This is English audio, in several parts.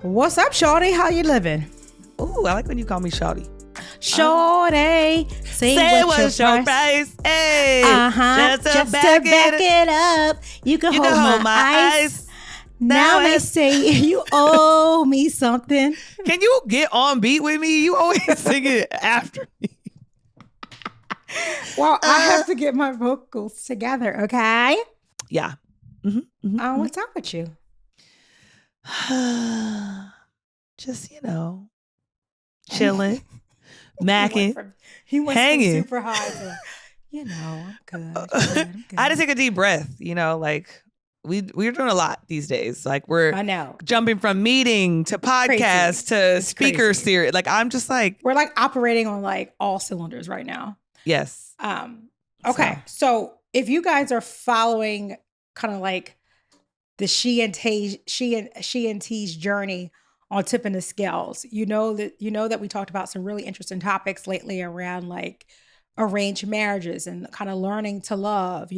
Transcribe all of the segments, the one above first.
What's up, shorty? How you living? Ooh, I like when you call me shawty. Shorty, say what's your price? Hey, Just to back it up. You can hold my ice. Now they say you owe me something. Can you get on beat with me? You always sing it after me. Well, I have to get my vocals together, okay? Yeah. What's up with you? Just, chilling, macking, He went hanging. from super high to, I'm good. I'm good. I had to take a deep breath, we're doing a lot these days. Like I know. jumping from meeting to podcast to speaker series. Like I'm just like we're like operating on like all cylinders right now. Yes. Okay. So if you guys are following kind of like the she and T's journey on tipping the scales, you know that we talked about some really interesting topics lately around like arranged marriages and kind of learning to love.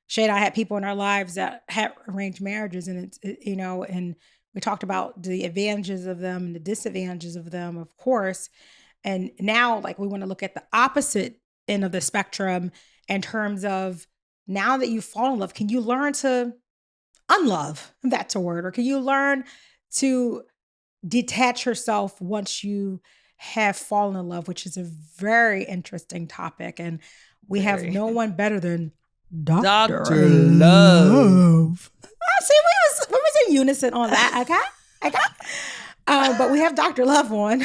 Shay and I had people in our lives that had arranged marriages, and and we talked about the advantages of them and the disadvantages of them, of course. And now, like, we want to look at the opposite end of the spectrum in terms of now that you've fallen in love, can you learn to unlove? If that's a word. Or can you learn to detach yourself once you have fallen in love, which is a very interesting topic. And we have no one better than Dr. Love. See, we was in unison on that, okay? But we have Dr. Love on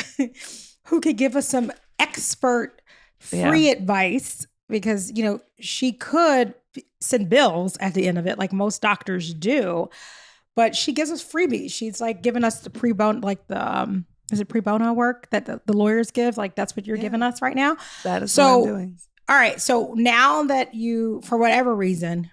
who could give us some expert free advice because, she could send bills at the end of it like most doctors do, but she gives us freebies. She's like giving us the pre-bono, like the, is it pre bono work that the lawyers give? Like that's what you're giving us right now? That is what I'm doing. All right. So now that you, for whatever reason,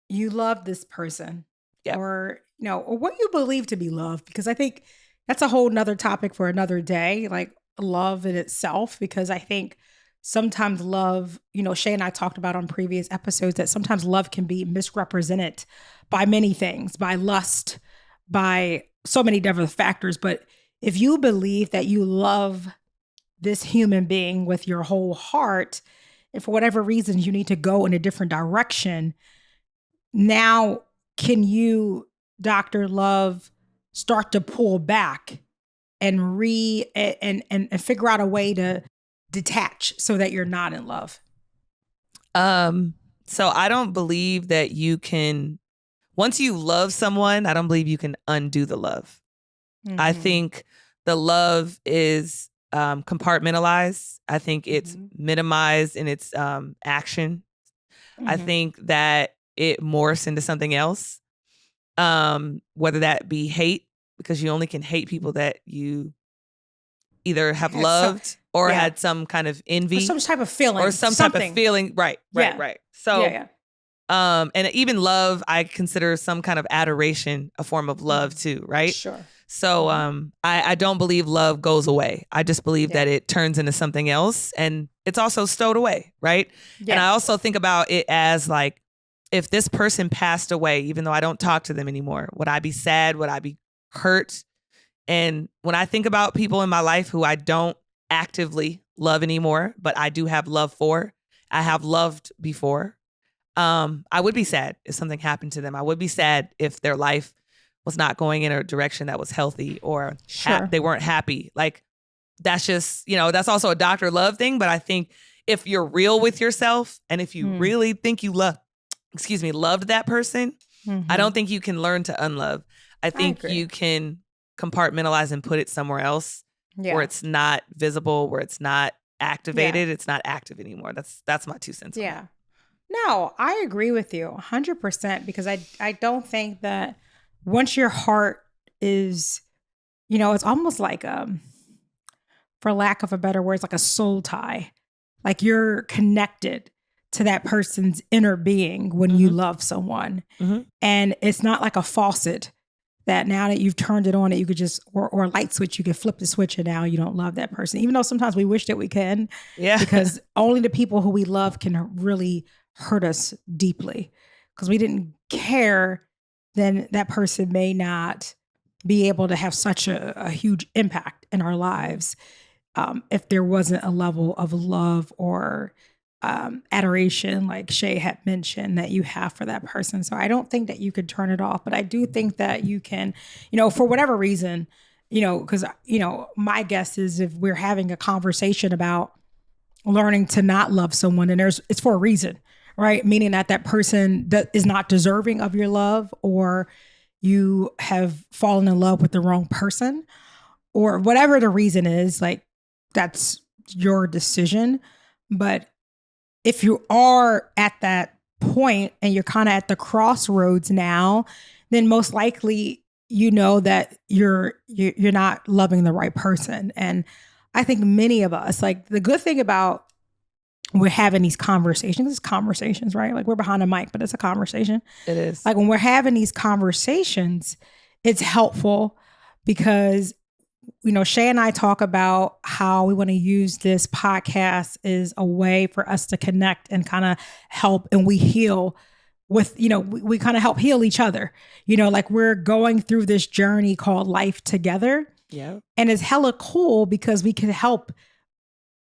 you love this person or what you believe to be love, because I think that's a whole nother topic for another day, like love in itself, because I think sometimes love, Shay and I talked about on previous episodes that sometimes love can be misrepresented by many things, by lust, by so many different factors. But if you believe that you love this human being with your whole heart, and for whatever reason you need to go in a different direction, now can you, Dr. Love, start to pull back and and figure out a way to detach so that you're not in love? So I don't believe that you can, once you love someone, I don't believe you can undo the love. Mm-hmm. I think the love is compartmentalized. I think it's minimized in its action. Mm-hmm. I think that it morphs into something else, whether that be hate, because you only can hate people that you either have loved or had some kind of envy. Or some type of feeling. Or some type of feeling. Right. So, and even love, I consider some kind of adoration a form of love too, right? Sure. So I don't believe love goes away. I just believe that it turns into something else, and it's also stowed away, right? Yeah. And I also think about it as like, if this person passed away, even though I don't talk to them anymore, would I be sad? Would I be hurt? And when I think about people in my life who I don't actively love anymore, but I do have love for, I have loved before, I would be sad if something happened to them. I would be sad if their life was not going in a direction that was healthy, or they weren't happy. Like, that's just, that's also a Dr. Love thing. But I think if you're real with yourself, and if you really think you loved that person, I don't think you can learn to unlove. I think you can compartmentalize and put it somewhere else where it's not visible, where it's not activated. It's not active anymore. That's my 2 cents. Yeah. No, I agree with you 100%, because I don't think that once your heart is, it's almost like, for lack of a better word, it's like a soul tie. Like you're connected to that person's inner being when you love someone. Mm-hmm. And it's not like a faucet that now that you've turned it on, that you could just, or a light switch, you could flip the switch and now you don't love that person. Even though sometimes we wish that we can. Yeah. Because only the people who we love can really hurt us deeply. Because we didn't care, then that person may not be able to have such a huge impact in our lives if there wasn't a level of love or adoration, like Shay had mentioned, that you have for that person. So I don't think that you could turn it off, but I do think that you can, for whatever reason, because, my guess is if we're having a conversation about learning to not love someone, and it's for a reason, right? Meaning that person that is not deserving of your love, or you have fallen in love with the wrong person, or whatever the reason is, like that's your decision. But if you are at that point and you're kind of at the crossroads now, then most likely that you're not loving the right person. And I think many of us, like the good thing about we're having these conversations, it's conversations, right? Like we're behind a mic, but it's a conversation. It is. Like when we're having these conversations, it's helpful because Shay and I talk about how we want to use this podcast as a way for us to connect and kind of help, and we heal with, we kind of help heal each other. Like we're going through this journey called life together. Yeah. And it's hella cool because we can help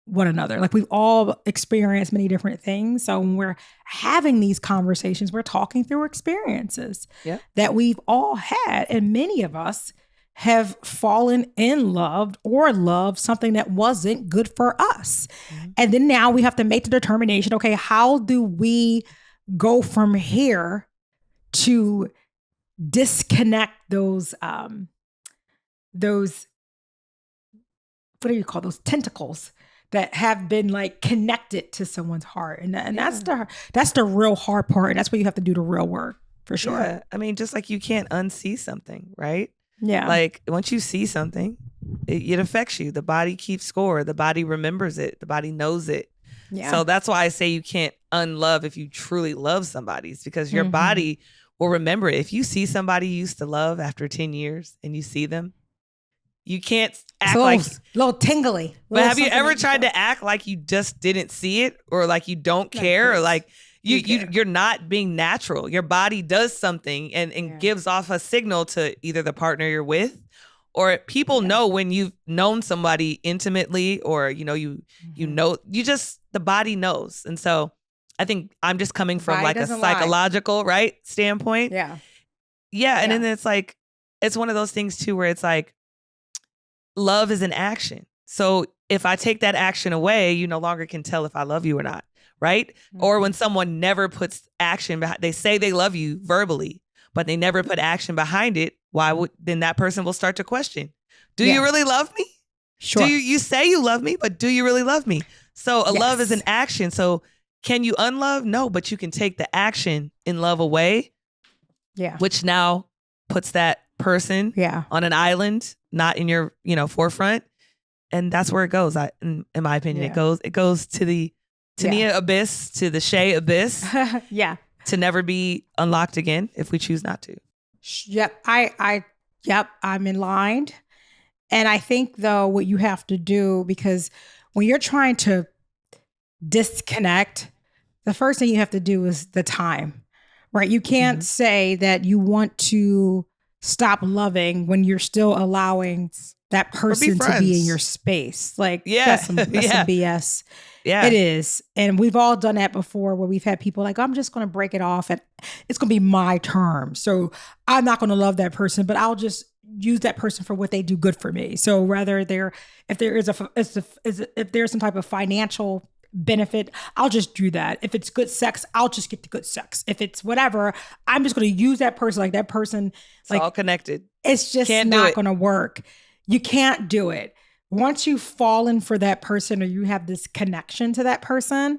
one another. Like we've all experienced many different things. So when we're having these conversations, we're talking through experiences that we've all had. And many of us have fallen in love or loved something that wasn't good for us. Mm-hmm. And then now we have to make the determination, okay, how do we go from here to disconnect those what do you call those tentacles that have been like connected to someone's heart. And that's the real hard part. And that's where you have to do the real work for sure. Yeah. I mean, just like you can't unsee something, right? Yeah. Like once you see something, it affects you. The body keeps score. The body remembers it. The body knows it. Yeah. So that's why I say you can't unlove if you truly love somebody. It's because your body will remember it. If you see somebody you used to love after 10 years and you see them, you can't act like little tingly. But have you ever tried to act like you just didn't see it, or like you don't care, or like you're not being natural? Your body does something and gives off a signal to either the partner you're with, or people know when you've known somebody intimately, or the body knows. And so I think I'm just coming from like a psychological standpoint. Yeah. And then it's like it's one of those things too where it's like love is an action. So if I take that action away, you no longer can tell if I love you or not, right? Mm-hmm. Or when someone never puts action behind, they say they love you verbally, but they never put action behind it. Then that person will start to question, do you really love me? Sure. You say you love me, but do you really love me? So love is an action. So can you unlove? No, but you can take the action in love away. Yeah. Which now puts that person on an island, not in your, forefront. And that's where it goes. In my opinion, it goes to the Tania abyss, to the Shay abyss. To never be unlocked again if we choose not to. Yep. I'm in line. And I think though, what you have to do, because when you're trying to disconnect, the first thing you have to do is the time, right? You can't say that you want to stop loving when you're still allowing that person to be in your space. Like that's some BS. Yeah, it is. And we've all done that before where we've had people like, I'm just going to break it off and it's going to be my term. So I'm not going to love that person, but I'll just use that person for what they do good for me. So rather if there's some type of financial benefit, I'll just do that. If it's good sex, I'll just get the good sex. If it's whatever, I'm just going to use that person like that person. It's all connected. It's just not going to work. You can't do it. Once you've fallen for that person or you have this connection to that person,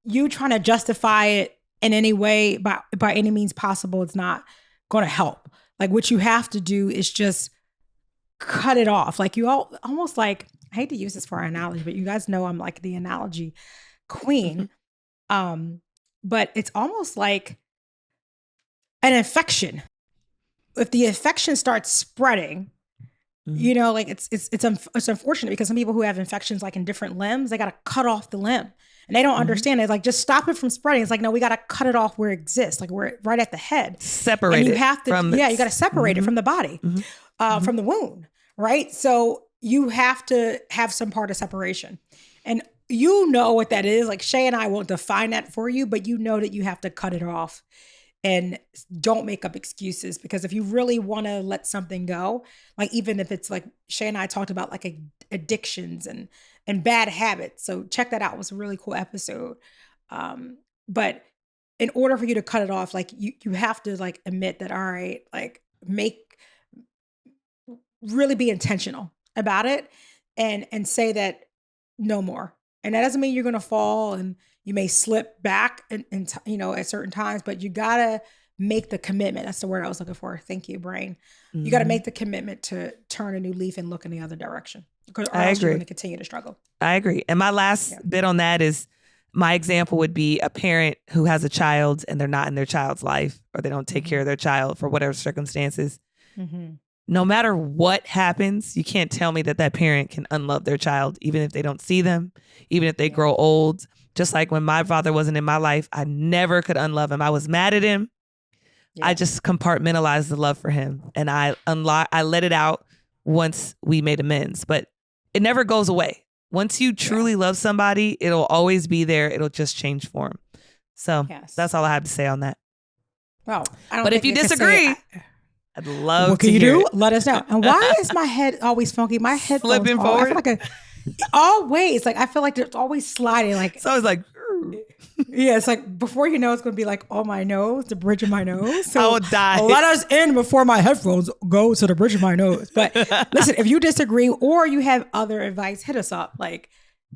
you trying to justify it in any way by any means possible, it's not going to help. Like what you have to do is just cut it off. Like you almost like, I hate to use this for an analogy, but you guys know I'm like the analogy queen. But it's almost like an infection. If the infection starts spreading, like it's unfortunate because some people who have infections like in different limbs, they got to cut off the limb and they don't understand it. It's like, just stop it from spreading. It's like, no, we got to cut it off where it exists. Like we're right at the head. Separate it. You have to, you got to separate it from the body. from the wound, right? So you have to have some part of separation. And you know what that is. Like Shay and I won't define that for you, but you know that you have to cut it off and don't make up excuses, because if you really want to let something go, like even if it's like Shay and I talked about like addictions and bad habits. So check that out. It was a really cool episode. But in order for you to cut it off, like you have to like admit that, all right, like really be intentional about it and say that no more. And that doesn't mean you're going to fall and you may slip back and you know, at certain times, but you got to make the commitment. That's the word I was looking for. Thank you, brain. You got to make the commitment to turn a new leaf and look in the other direction, because or else you're going to continue to struggle. I agree. And my last bit on that is, my example would be a parent who has a child and they're not in their child's life, or they don't take care of their child for whatever circumstances. No matter what happens, you can't tell me that parent can unlove their child, even if they don't see them, even if they grow old. Just like when my father wasn't in my life, I never could unlove him. I was mad at him. I just compartmentalized the love for him, and I let it out once we made amends, but it never goes away. Once you truly love somebody, it'll always be there. It'll just change form. So that's all I have to say on that. Well, but if you disagree, I'd love what to can you hear do? it. Let us know. And why is my head always funky? My head flipping forward. I feel like always, like I feel like it's always sliding. Like so, I was like, yeah, it's like before you know, it's going to be like on my nose, the bridge of my nose. So I will die. Let us in before my headphones go to the bridge of my nose. But listen, if you disagree or you have other advice, hit us up. Like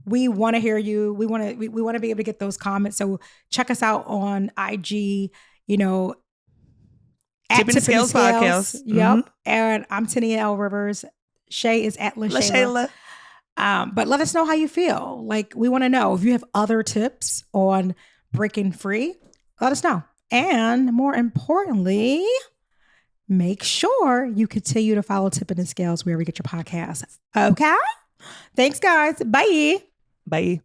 we want to hear you. We want to be able to get those comments. So check us out on IG. You know, at Tipping Scales Podcast. Yep. And I'm Tania L. Rivers. Shay is at LaShayla. But let us know how you feel. Like, we want to know if you have other tips on breaking free. Let us know. And more importantly, make sure you continue to follow Tipping the Scales wherever you get your podcasts. Okay? Thanks, guys. Bye. Bye.